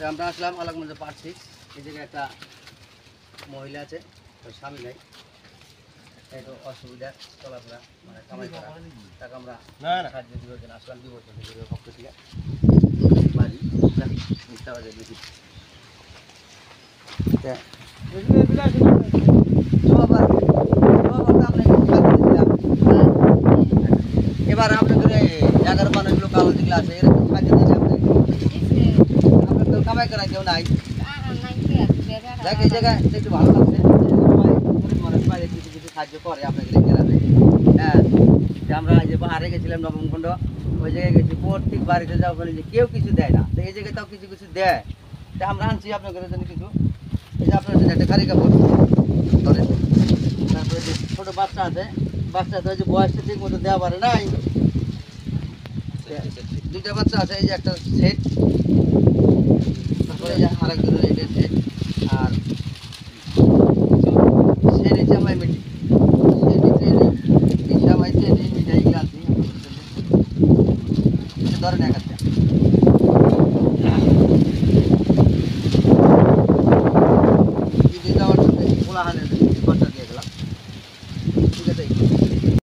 আমরা আসলাম আলাকগঞ্জে পাচ্ছি এই জায়গায় একটা মহিলা আছে, তার স্বামী নাই, একটু অসুবিধা চলাফেরা মানে কামাই করা, তাকে আমরা সাহায্য দেওয়ার জন্য আসলাম বিবর্তন পক্ষ থেকে বাড়ি মিথ্যা বাজার বেশি। এবার আপনাদের জায়গার মানুষগুলো কাগজ যেগুলো আছে এরকম সাহায্য দিলে আপনার তো কামাই করা কেউ নাই, এই জায়গায় একটু ভালো লাগছে মানুষ বাইরে কিছু কিছু সাহায্য করে আপনাদের গ্রামে। হ্যাঁ, যে আমরা যে পাহাড়ে গেছিলাম নবমখণ্ড, ওই জায়গায় গেছি, প্রত্যেক বাড়িতে যাওয়া ওখানে যে কেউ কিছু দেয় না, তো এই জায়গায় তাও কিছু কিছু দেয়, তা আমরা আনছি আপনাদের জন্য কিছু। এই যে আপনার জন্য একটা খালি কাপড় ধরেন, তারপরে যে ছোটো বাচ্চা আছে, বাচ্চা তো যে বয়সটা ঠিক মতো দেওয়া পারে না, দুইটা বাচ্চা আছে, এই যে একটা সেট, তারপরে আরেকজনের এটা সেট, আর সেটি জামাই মিটি সেটি জামাই মিঠাই ধরেন এক হাতে